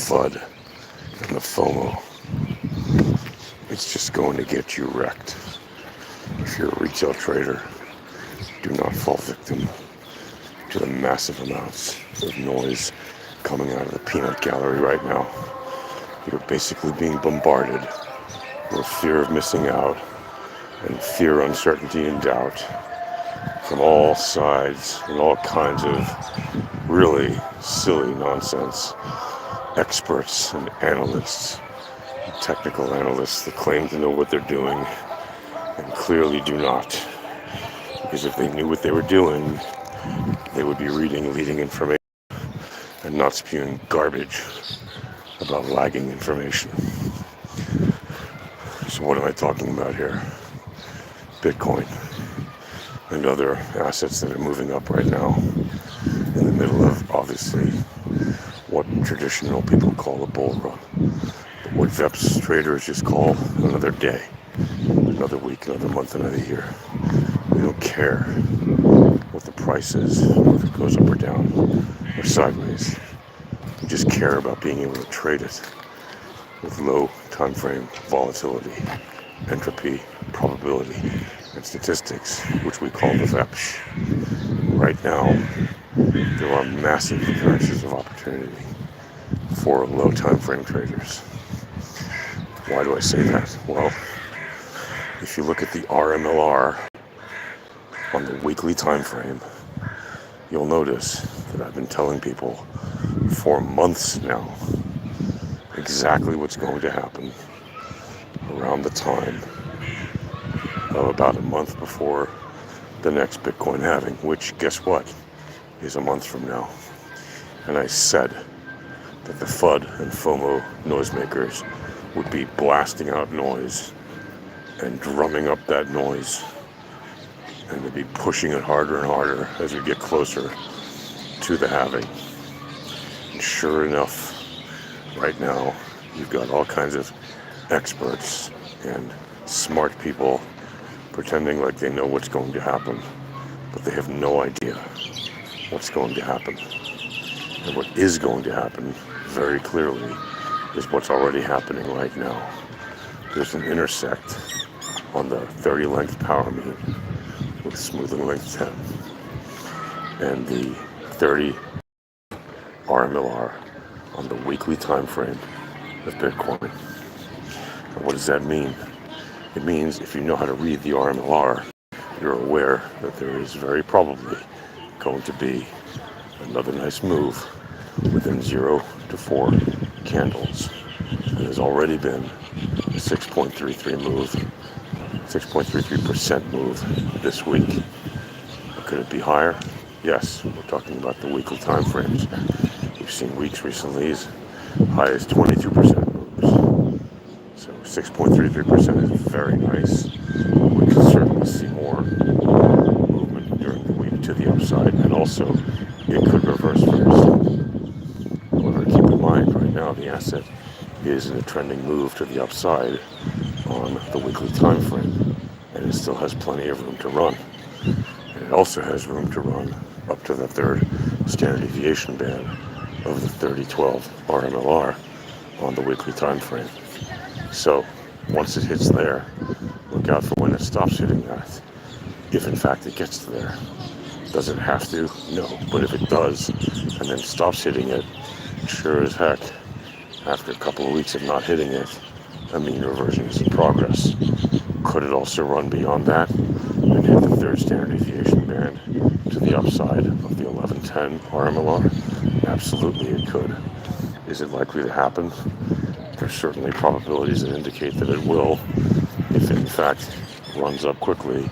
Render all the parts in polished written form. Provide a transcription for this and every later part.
FUD and the FOMO. It's just going to get you wrecked. If you're a retail trader, do not fall victim to the massive amounts of noise coming out of the peanut gallery right now. You're basically being bombarded with fear of missing out and fear, uncertainty, and doubt from all sides and all kinds of really silly nonsense. Experts and analysts, technical analysts that claim to know what they're doing and clearly do not. Because if they knew what they were doing, they would be reading leading information and not spewing garbage about lagging information. So what am I talking about here? Bitcoin and other assets that are moving up right now in the middle of, obviously, what traditional people call a bull run. But what VEPS traders just call another day, another week, another month, another year. We don't care what the price is, if it goes up or down or sideways. We just care about being able to trade it with low time frame volatility, entropy, probability, and statistics, which we call the VEPS. Right now, there are massive occurrences of opportunity for low time frame traders. Why do I say that? Well, if you look at the RMLR on the weekly time frame, you'll notice that I've been telling people for months now exactly what's going to happen around the time of about a month before the next Bitcoin halving, which, guess what, is a month from now. And I said that the FUD and FOMO noisemakers would be blasting out noise and drumming up that noise, and they'd be pushing it harder and harder as we get closer to the halving. And sure enough, right now, you've got all kinds of experts and smart people pretending like they know what's going to happen, but they have no idea what's going to happen. And what is going to happen, very clearly, is what's already happening right now. There's an intersect on the 30 length power mean with smoothing length 10 and the 30 RMLR on the weekly time frame of Bitcoin. And what does that mean? It means if you know how to read the RMLR, you're aware that there is very probably going to be another nice move within 0 to 4 candles. And there's already been a 6.33 move, 6.33% move this week. Could it be higher? Yes, we're talking about the weekly time frames. We've seen weeks recently as high as 22% moves. So 6.33% is very nice. We could certainly see more movement during the week to the upside, and also it could reverse very soon. However, keep in mind right now the asset is in a trending move to the upside on the weekly time frame, and it still has plenty of room to run. And it also has room to run up to the third standard deviation band of the 3012 RMLR on the weekly time frame. So once it hits there, look out for when it stops hitting that, if in fact it gets to there. Does it have to? No. But if it does, and then stops hitting it, sure as heck, after a couple of weeks of not hitting it, a mean reversion is in progress. Could it also run beyond that and hit the third standard deviation band to the upside of the 1110 RMLR? Absolutely it could. Is it likely to happen? There's certainly probabilities that indicate that it will, if it in fact runs up quickly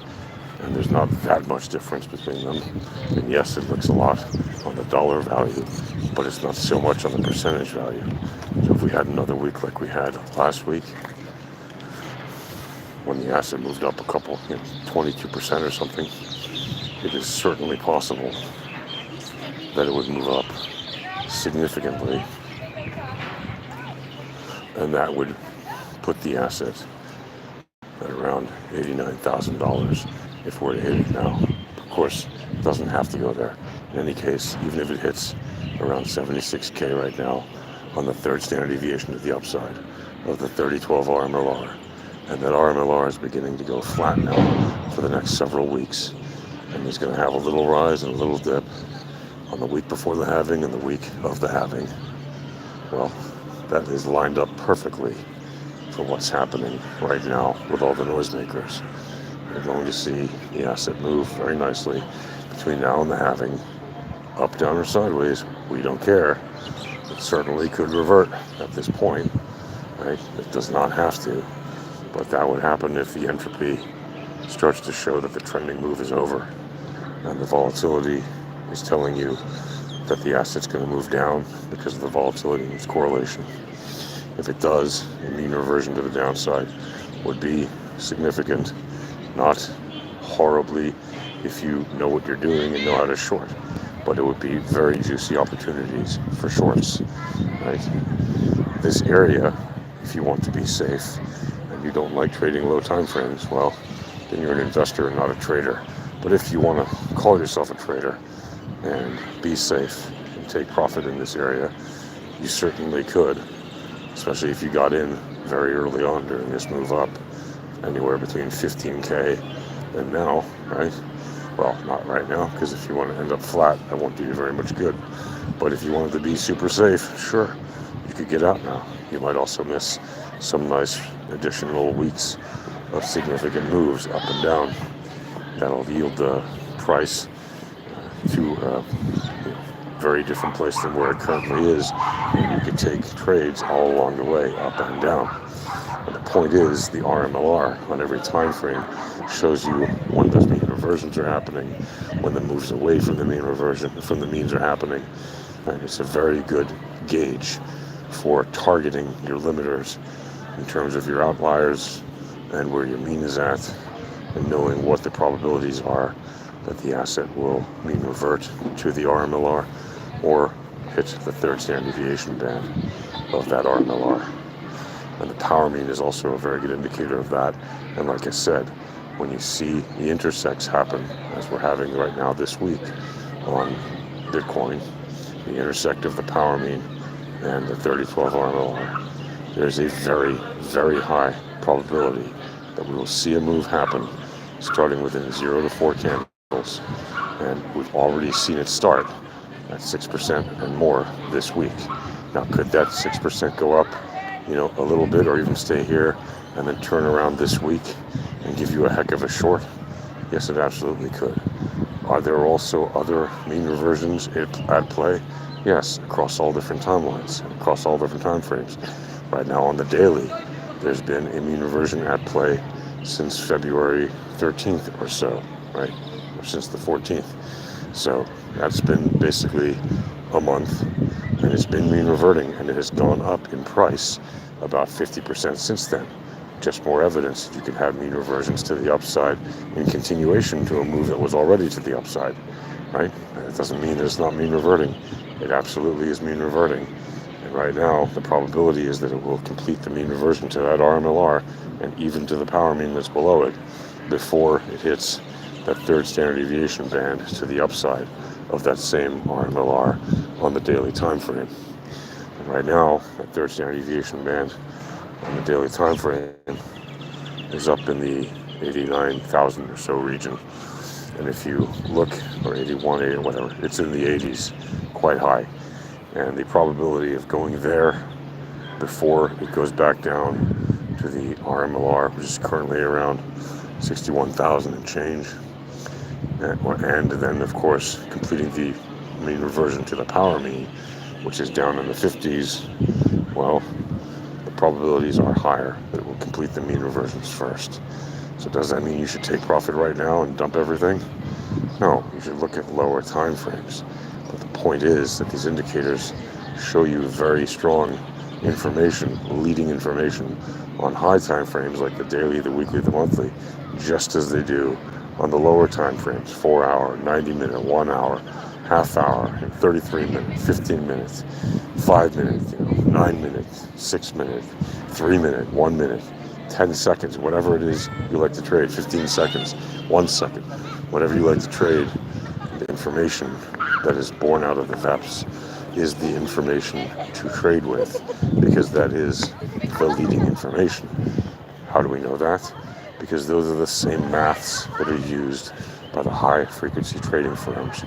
and there's not that much difference between them. And yes, it looks a lot on the dollar value, but it's not so much on the percentage value. So if we had another week like we had last week, when the asset moved up a couple, 22% or something, it is certainly possible that it would move up significantly, and that would put the asset at around $89,000 if we're to hit it now. Of course, it doesn't have to go there. In any case, even if it hits around 76K right now, on the third standard deviation to the upside of the 30-12 RMLR. And that RMLR is beginning to go flat now for the next several weeks. And he's going to have a little rise and a little dip on the week before the halving and the week of the halving. Well, that is lined up perfectly for what's happening right now with all the noisemakers. We're going to see the asset move very nicely between now and the halving, up, down, or sideways. We don't care. It certainly could revert at this point, right? It does not have to, but that would happen if the entropy starts to show that the trending move is over, and the volatility is telling you that the asset's going to move down because of the volatility in its correlation. If it does, a mean reversion to the downside would be significant, not horribly if you know what you're doing and know how to short, but it would be very juicy opportunities for shorts, right? This area, if you want to be safe and you don't like trading low time frames, well, then you're an investor and not a trader. But if you want to call yourself a trader and be safe and take profit in this area, you certainly could, especially if you got in very early on during this move up, anywhere between 15K and now, right? Well, not right now, because if you want to end up flat, that won't do you very much good. But if you wanted to be super safe, sure, you could get out now. You might also miss some nice additional weeks of significant moves up and down. That'll yield the price to a very different place than where it currently is, and you could take trades all along the way, up and down. And the point is, the RMLR on every time frame shows you when those mean reversions are happening, when the moves away from the mean reversion, from the means are happening. And it's a very good gauge for targeting your limiters in terms of your outliers and where your mean is at, and knowing what the probabilities are that the asset will mean revert to the RMLR or hit the third standard deviation band of that RMLR. And the power mean is also a very good indicator of that. And like I said, when you see the intersects happen, as we're having right now this week on Bitcoin, the intersect of the power mean and the 30-12 RMLR, there's a very, very high probability that we will see a move happen starting within 0 to 4 candles. And we've already seen it start at 6% and more this week. Now, could that 6% go up, a little bit, or even stay here and then turn around this week and give you a heck of a short? Yes, it absolutely could. Are there also other mean reversions at play? Yes, across all different timelines, across all different time frames. Right now on the daily, there's been a mean reversion at play since February 13th or so, right? Or since the 14th. So that's been basically a month, and it's been mean reverting, and it has gone up in price about 50% since then. Just more evidence that you could have mean reversions to the upside in continuation to a move that was already to the upside, right? It doesn't mean that it's not mean reverting. It absolutely is mean reverting. And right now, the probability is that it will complete the mean reversion to that RMLR and even to the power mean that's below it before it hits that third standard deviation band to the upside of that same RMLR on the daily time frame. And right now, that third standard deviation band on the daily time frame is up in the 89,000 or so region. And if you look, or 81, 80, whatever, it's in the 80s, quite high. And the probability of going there before it goes back down to the RMLR, which is currently around 61,000 and change, and then, of course, completing the mean reversion to the power mean, which is down in the 50s, well, the probabilities are higher that it will complete the mean reversions first. So does that mean you should take profit right now and dump everything? No, you should look at lower time frames. But the point is that these indicators show you very strong information, leading information on high time frames like the daily, the weekly, the monthly, just as they do on the lower time frames, 4 hour, 90 minute, 1 hour, half hour, 33 minutes, 15 minutes, 5 minutes, 9 minutes, 6 minutes, 3 minutes, 1 minute, 10 seconds, whatever it is you like to trade, 15 seconds, 1 second, whatever you like to trade, the information that is born out of the VEPs is the information to trade with, because that is the leading information. How do we know that? Because those are the same maths that are used by the high frequency trading firms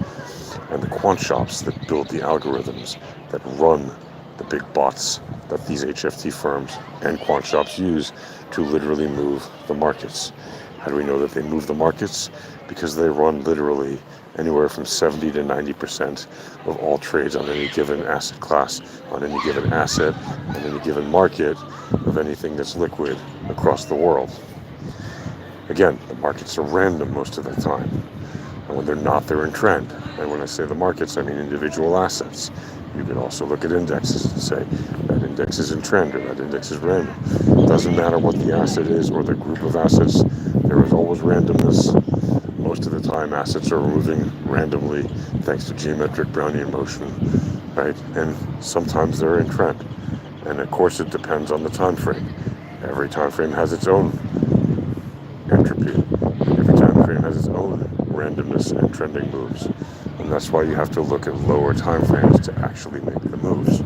and the quant shops that build the algorithms that run the big bots that these HFT firms and quant shops use to literally move the markets. How do we know that they move the markets? Because they run literally anywhere from 70 to 90% of all trades on any given asset class, on any given asset, on any given market, of anything that's liquid across the world. Again, the markets are random most of the time. And when they're not, they're in trend. And when I say the markets, I mean individual assets. You could also look at indexes and say that index is in trend or that index is random. It doesn't matter what the asset is or the group of assets. There is always randomness. Most of the time, assets are moving randomly thanks to geometric Brownian motion, right? And sometimes they're in trend. And of course, it depends on the time frame. Every time frame has its own entropy. Every time frame has its own randomness and trending moves. And that's why you have to look at lower time frames to actually make the moves.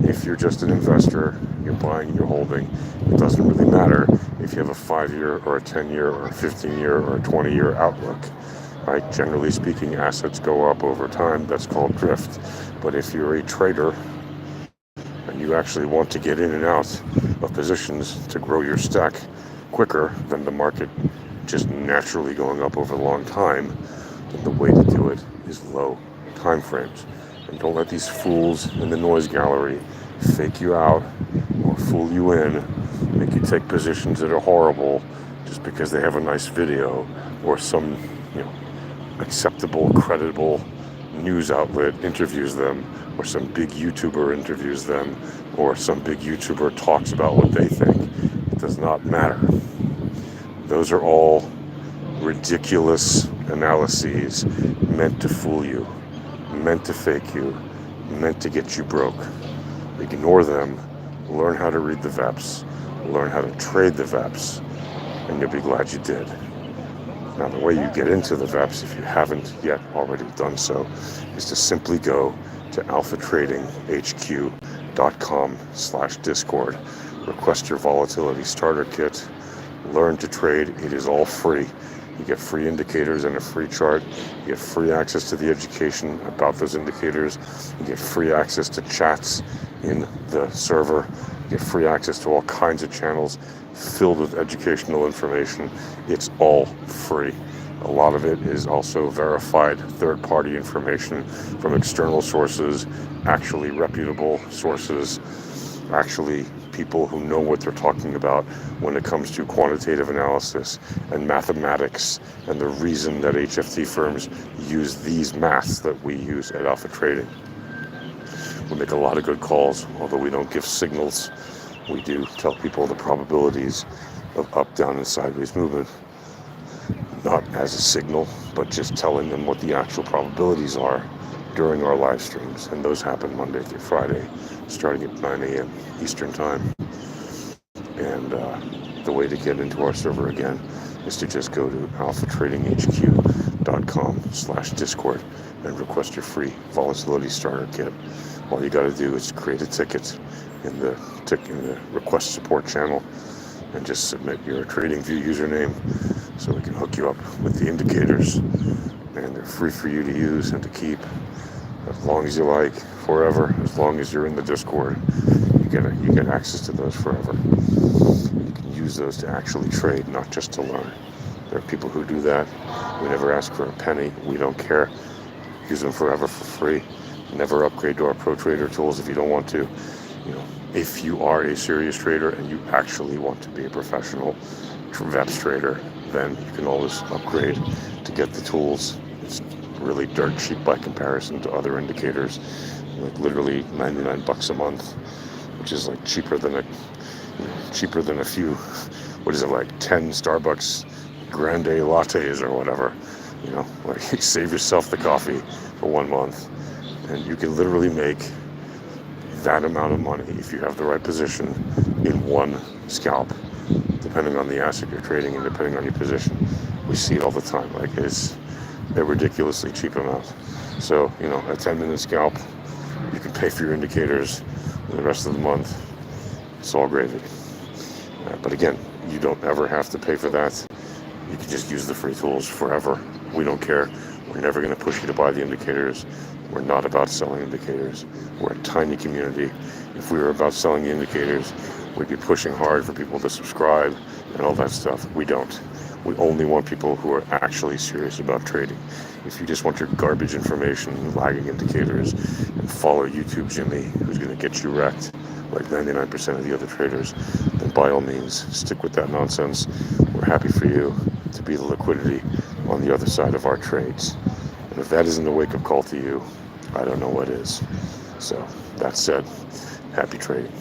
If you're just an investor, you're buying and you're holding, it doesn't really matter if you have a 5-year or a 10-year or a 15-year or a 20-year outlook. Right? Generally speaking, assets go up over time. That's called drift. But if you're a trader and you actually want to get in and out of positions to grow your stack quicker than the market just naturally going up over a long time, then the way to do it is low time frames. And don't let these fools in the noise gallery fake you out or fool you in, make you take positions that are horrible just because they have a nice video or some, acceptable, credible news outlet interviews them, or some big YouTuber interviews them, or some big YouTuber talks about what they think. It does not matter. Those are all ridiculous analyses meant to fool you, meant to fake you, meant to get you broke. Ignore them, learn how to read the VEPs, learn how to trade the VEPs, and you'll be glad you did. Now, the way you get into the VEPs, if you haven't yet already done so, is to simply go to alphatradinghq.com/discord, request your volatility starter kit, learn to trade. It is all free. You get free indicators and a free chart. You get free access to the education about those indicators. You get free access to chats in the server. You get free access to all kinds of channels filled with educational information. It's all free. A lot of it is also verified third-party information from external sources, actually reputable sources, actually people who know what they're talking about when it comes to quantitative analysis and mathematics, and the reason that HFT firms use these maths that we use at Alpha Trading. We make a lot of good calls, although we don't give signals. We do tell people the probabilities of up, down, and sideways movement, not as a signal, but just telling them what the actual probabilities are during our live streams. And those happen Monday through Friday, starting at 9 a.m. Eastern Time. And the way to get into our server again is to just go to alphatradinghq.com/discord and request your free volatility starter kit. All you got to do is create a ticket in the request support channel and just submit your TradingView username so we can hook you up with the indicators. And they're free for you to use and to keep as long as you like, forever. As long as you're in the Discord, you get access to those forever. You can use those to actually trade, not just to learn. There are people who do that. We never ask for a penny. We don't care. Use them forever for free. Never upgrade to our Pro Trader tools if you don't want to. If you are a serious trader and you actually want to be a professional VEPS trader, then you can always upgrade to get the tools. It's really dirt cheap by comparison to other indicators, like literally $99 a month, which is like cheaper than a few, what is it, like 10 Starbucks grande lattes or whatever. Like save yourself the coffee for 1 month, and you can literally make that amount of money if you have the right position in one scalp, depending on the asset you're trading and depending on your position. We see it all the time. Like, it's a ridiculously cheap amount. So, a 10-minute scalp you can pay for your indicators the rest of the month. It's all gravy. But again, you don't ever have to pay for that. You can just use the free tools forever. We don't care. We're never going to push you to buy the indicators. We're not about selling indicators. We're a tiny community. If we were about selling the indicators, we'd be pushing hard for people to subscribe and all that stuff. We don't. We only want people who are actually serious about trading. If you just want your garbage information, lagging indicators, and follow YouTube Jimmy, who's going to get you wrecked like 99% of the other traders, then by all means, stick with that nonsense. We're happy for you to be the liquidity on the other side of our trades. And if that isn't a wake-up call to you, I don't know what is. So, that said, happy trading.